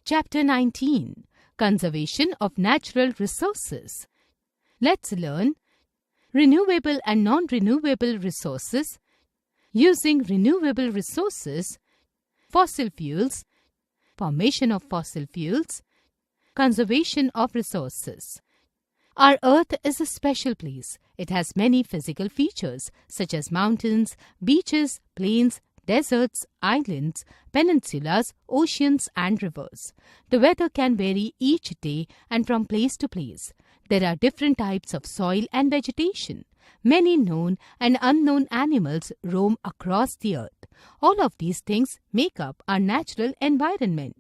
Chapter 19. Conservation of Natural Resources. Let's learn renewable and non-renewable resources, using renewable resources, fossil fuels, formation of fossil fuels, conservation of resources. Our Earth is a special place. It has many physical features such as mountains, beaches, plains, deserts, islands, peninsulas, oceans and rivers. The weather can vary each day and from place to place. There are different types of soil and vegetation. Many known and unknown animals roam across the earth. All of these things make up our natural environment.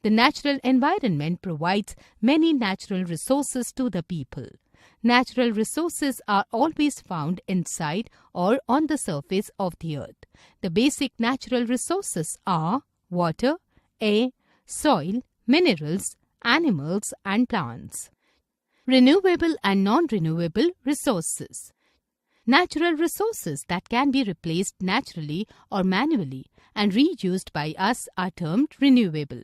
The natural environment provides many natural resources to the people. Natural resources are always found inside or on the surface of the earth. The basic natural resources are water, air, soil, minerals, animals and plants. Renewable and non-renewable resources. Natural resources that can be replaced naturally or manually and reused by us are termed renewable.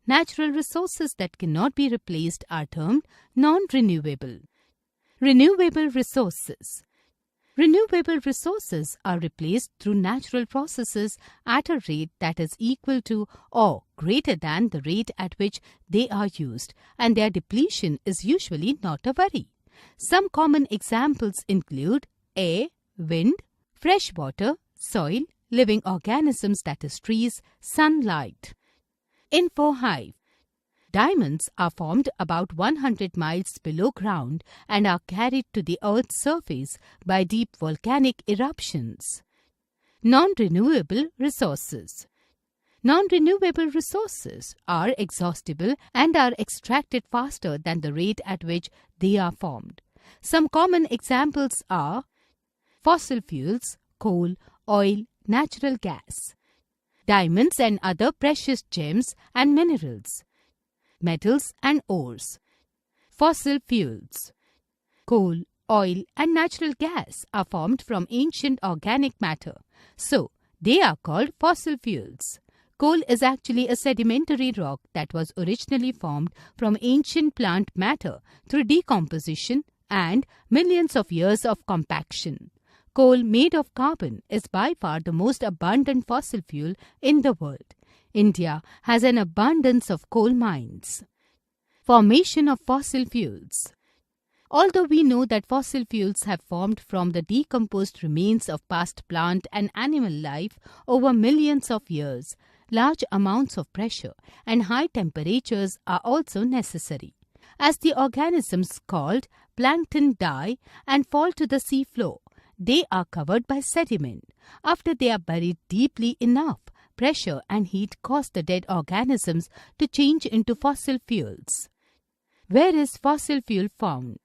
Natural resources that cannot be replaced are termed non-renewable. Renewable resources. Renewable resources are replaced through natural processes at a rate that is equal to or greater than the rate at which they are used, and their depletion is usually not a worry. Some common examples include air, wind, fresh water, soil, living organisms that is trees, sunlight. Info Hive. Diamonds are formed about 100 miles below ground and are carried to the Earth's surface by deep volcanic eruptions. Non-renewable resources. Non-renewable resources are exhaustible and are extracted faster than the rate at which they are formed. Some common examples are fossil fuels, coal, oil, natural gas, diamonds and other precious gems and minerals, metals and ores. Fossil fuels. Coal, oil and natural gas are formed from ancient organic matter, so they are called fossil fuels. Coal is actually a sedimentary rock that was originally formed from ancient plant matter through decomposition and millions of years of compaction. Coal made of carbon is by far the most abundant fossil fuel in the world. India has an abundance of coal mines. Formation of fossil fuels. Although we know that fossil fuels have formed from the decomposed remains of past plant and animal life over millions of years, large amounts of pressure and high temperatures are also necessary. As the organisms called plankton die and fall to the sea floor, they are covered by sediment. After they are buried deeply enough, pressure and heat cause the dead organisms to change into fossil fuels. Where is fossil fuel found?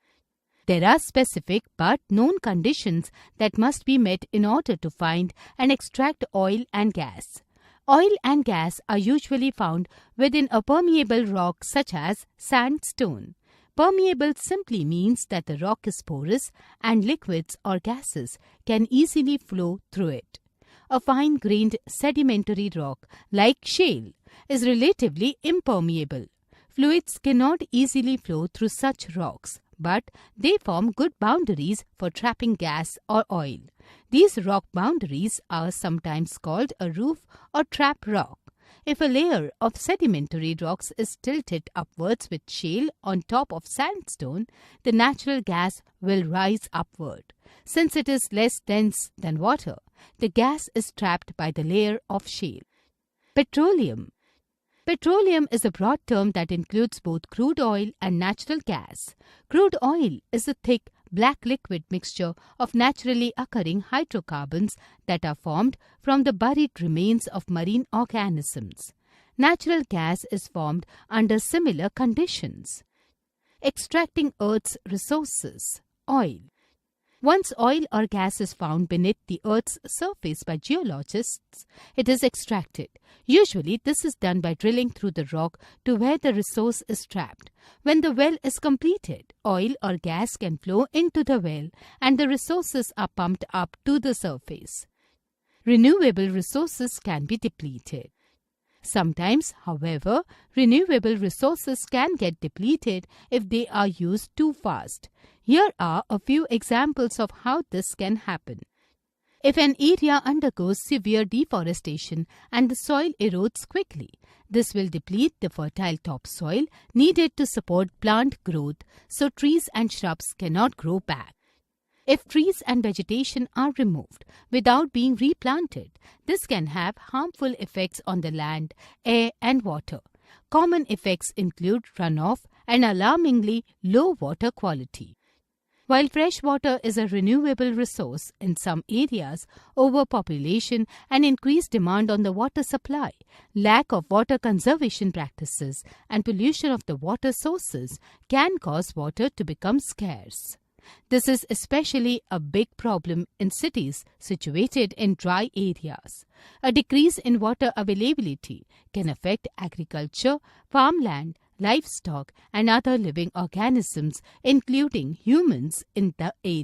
There are specific but known conditions that must be met in order to find and extract oil and gas. Oil and gas are usually found within a permeable rock such as sandstone. Permeable simply means that the rock is porous and liquids or gases can easily flow through it. A fine-grained sedimentary rock like shale is relatively impermeable. Fluids cannot easily flow through such rocks, but they form good boundaries for trapping gas or oil. These rock boundaries are sometimes called a roof or trap rock. If a layer of sedimentary rocks is tilted upwards with shale on top of sandstone, the natural gas will rise upward. Since it is less dense than water, the gas is trapped by the layer of shale. Petroleum. Petroleum is a broad term that includes both crude oil and natural gas. Crude oil is a thick, black liquid mixture of naturally occurring hydrocarbons that are formed from the buried remains of marine organisms. Natural gas is formed under similar conditions. Extracting Earth's resources. Oil. Once oil or gas is found beneath the Earth's surface by geologists, it is extracted. Usually, this is done by drilling through the rock to where the resource is trapped. When the well is completed, oil or gas can flow into the well and the resources are pumped up to the surface. Renewable resources can be depleted. Sometimes, however, renewable resources can get depleted if they are used too fast. Here are a few examples of how this can happen. If an area undergoes severe deforestation and the soil erodes quickly, this will deplete the fertile topsoil needed to support plant growth, so trees and shrubs cannot grow back. If trees and vegetation are removed without being replanted, this can have harmful effects on the land, air and water. Common effects include runoff and alarmingly low water quality. While fresh water is a renewable resource, in some areas, overpopulation and increased demand on the water supply, lack of water conservation practices, and pollution of the water sources can cause water to become scarce. This is especially a big problem in cities situated in dry areas. A decrease in water availability can affect agriculture, farmland, livestock, and other living organisms, including humans in the area.